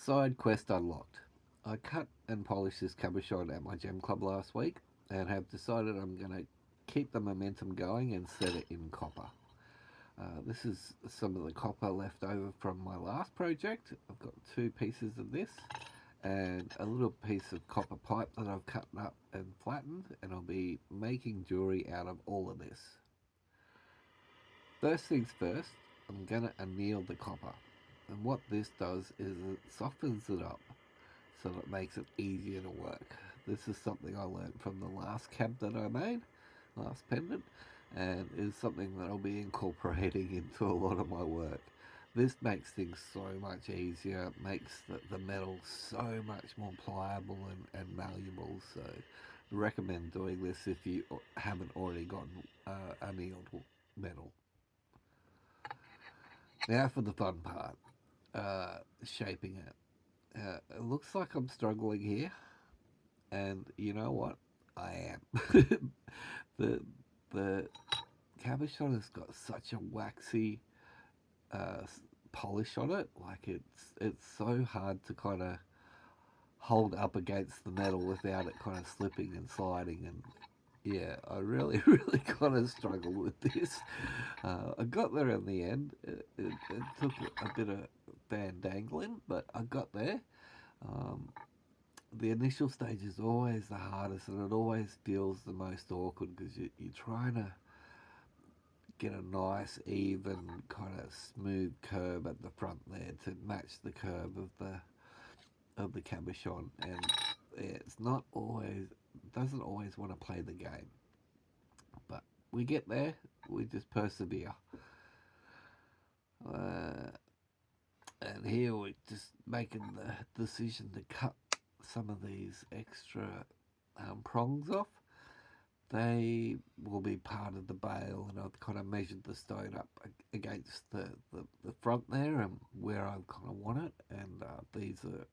Side quest unlocked. I cut and polished this cabochon at my gem club last week and have decided I'm going to keep the momentum going and set it in copper. This is some of the copper left over from my last project. I've got two pieces of this and a little piece of copper pipe that I've cut up and flattened, and I'll be making jewellery out of all of this. First things first, I'm going to anneal the copper. And what this does is it softens it up so that it makes it easier to work. This is something I learned from the last cab that I made, last pendant, and is something that I'll be incorporating into a lot of my work. This makes things so much easier, makes the metal so much more pliable and malleable, so I recommend doing this if you haven't already gotten annealed metal. Now for the fun part, shaping it. It looks like I'm struggling here, and you know what? I am. the the cabochon has got such a waxy uh, polish on it. Like it's so hard to kind of hold up against the metal without it kind of slipping and sliding. And yeah, I really really kind of struggled with this. I got there in the end. It took a bit of dangling, but I got there. Um, the initial stage is always the hardest, and it always feels the most awkward because you're trying to get a nice, even, kind of smooth curve at the front there to match the curve of the cabochon, and it's not always doesn't always want to play the game, but we get there. We just persevere, uh, and here we're just making the decision to cut some of these extra prongs off. They will be part of the bale, and I've kind of measured the stone up against the front there and where I kind of want it, and these are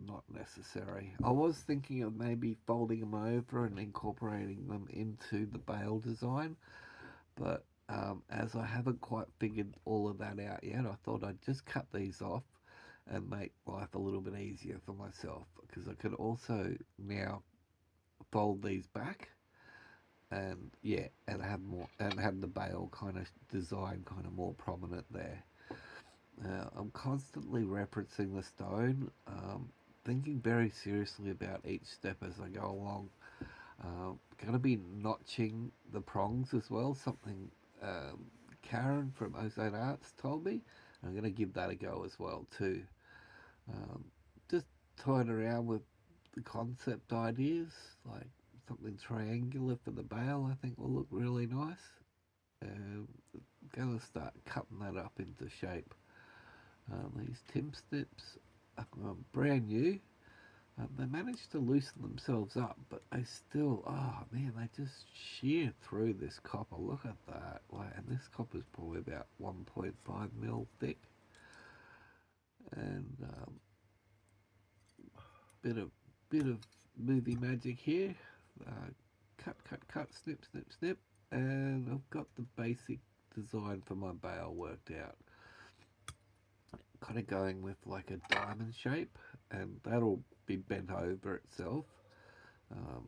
not necessary. I was thinking of maybe folding them over and incorporating them into the bale design, but as I haven't quite figured all of that out yet, I thought I'd just cut these off and make life a little bit easier for myself, because I could also now fold these back and yeah, and have the bale kind of design kind of more prominent there. I'm constantly referencing the stone, thinking very seriously about each step as I go along. Going to be notching the prongs as well, something Karen from Ozone Arts told me. I'm going to give that a go as well too. Um, just toying around with the concept ideas, like something triangular for the bale, I think will look really nice. Um, Going to start cutting that up into shape. These Tim snips are brand new. They managed to loosen themselves up, but they still, oh man, they just shear through this copper. Look at that. Like, and this copper is probably about 1.5 mil thick. And bit of bit of movie magic here. Uh, cut, snip, snip, snip, and I've got the basic design for my bale worked out. Kind of going with like a diamond shape, and that'll be bent over itself um,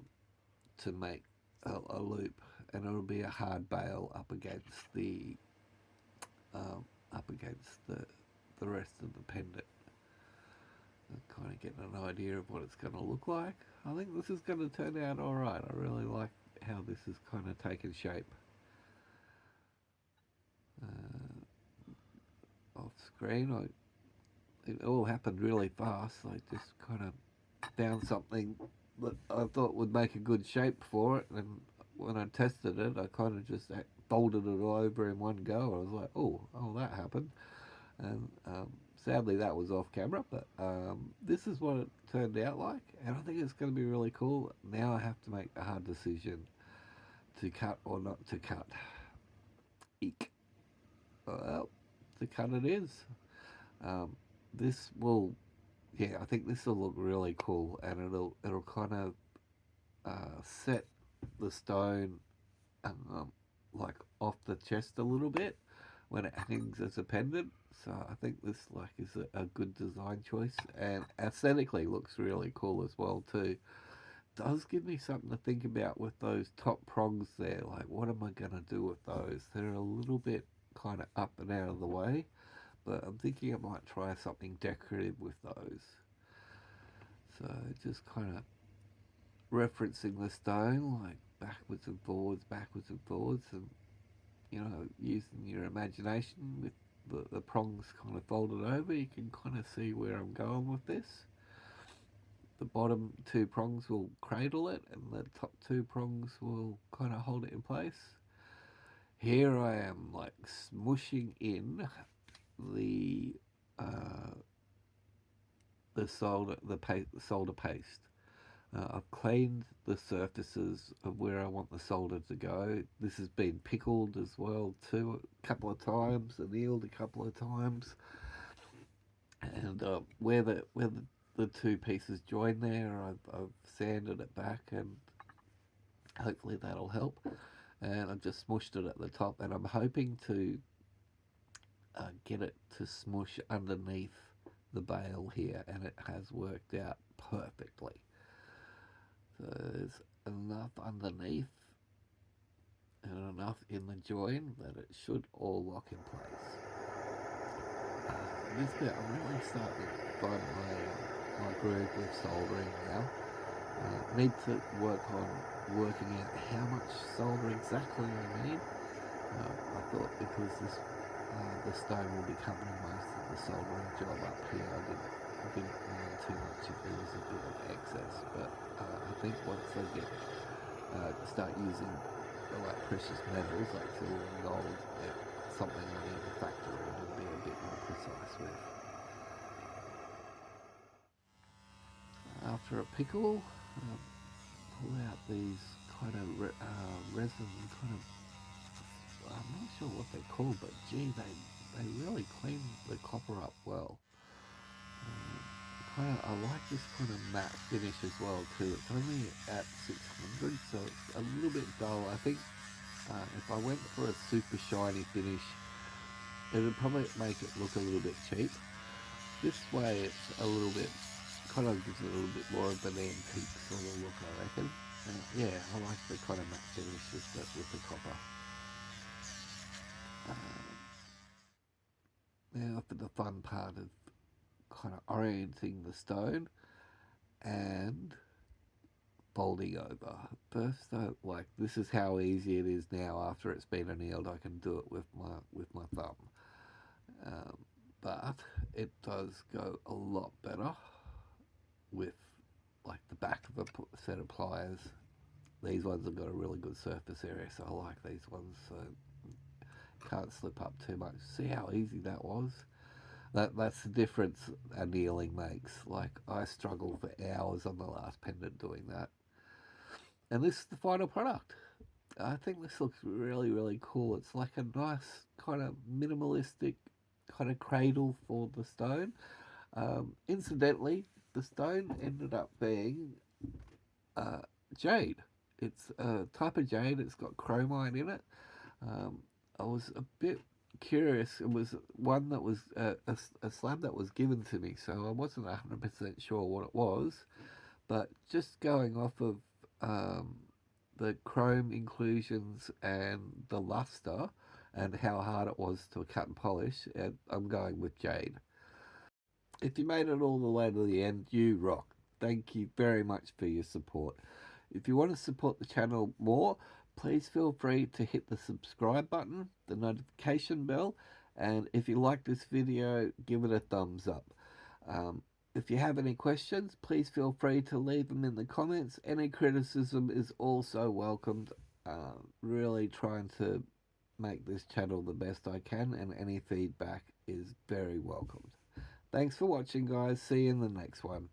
to make a loop, and it'll be a hard bale up against the rest of the pendant. I'm kind of getting an idea of what it's going to look like. I think this is going to turn out alright. I really like how this has kind of taken shape. Off screen, it all happened really fast. I just kind of found something that I thought would make a good shape for it, and when I tested it, I kind of just folded it all over in one go. I was like, oh, that happened, and sadly that was off camera, but this is what it turned out like, and I think it's going to be really cool. Now I have to make a hard decision to cut or not to cut. Eek. Well, to cut it is. Um, this will, yeah, I think this will look really cool, and it'll kind of set the stone like off the chest a little bit when it hangs as a pendant, So I think this like is a good design choice, and aesthetically looks really cool as well too. Does give me something to think about with those top prongs there. Like, what am I gonna do with those? They're a little bit kind of up and out of the way, but I'm thinking I might try something decorative with those. So just kind of referencing the stone, like backwards and forwards, and using your imagination with the prongs kind of folded over, you can kind of see where I'm going with this. The bottom two prongs will cradle it, and the top two prongs will kind of hold it in place. Here I am, like smushing in the uh, solder paste. I've cleaned the surfaces of where I want the solder to go. This has been pickled as well too a couple of times, annealed a couple of times, and where the two pieces join there, I've sanded it back, and hopefully that'll help. And I've just smushed it at the top, and I'm hoping to get it to smush underneath the bale here, and it has worked out perfectly. So there's enough underneath and enough in the join that it should all lock in place. This bit, I'm really starting to find my groove with soldering now. Need to work on working out how much solder exactly I need. I thought because the stone will be covering most of the soldering job up here, I didn't mind too much if there was a bit of excess, but I think once I start using like precious metals like silver and gold, it's something I need to factor in and be a bit more precise with. After a pickle, pull out these kind of resin kind of, I'm not sure what they're called, but gee, they really clean the copper up well. I like this kind of matte finish as well too. It's only at 600, so it's a little bit dull. I think if I went for a super shiny finish, it would probably make it look a little bit cheap. This way it's a little bit, kind of gives it a little bit more of an antique sort of look, I reckon. Yeah, I like the kind of matte finish with the copper. Now for the fun part of kind of orienting the stone and folding over. First, like this is how easy it is now. After it's been annealed, I can do it with my thumb. But it does go a lot better with like the back of a set of pliers. These ones have got a really good surface area, so I like these ones. So can't slip up too much. See how easy that was? That's the difference annealing makes. Like I struggled for hours on the last pendant doing that. And this is the final product. I think this looks really, really cool. It's like a nice kind of minimalistic kind of cradle for the stone. Incidentally, the stone ended up being jade. It's a type of jade. It's got chromite in it. I was a bit curious. It was one that was a slab that was given to me, so I wasn't 100% sure what it was. But just going off of the chrome inclusions and the luster and how hard it was to cut and polish, I'm going with jade. If you made it all the way to the end, you rock. Thank you very much for your support. If you want to support the channel more, please feel free to hit the subscribe button, the notification bell, and if you like this video, give it a thumbs up. If you have any questions, please feel free to leave them in the comments. Any criticism is also welcomed. Really trying to make this channel the best I can, and any feedback is very welcomed. Thanks for watching, guys. See you in the next one.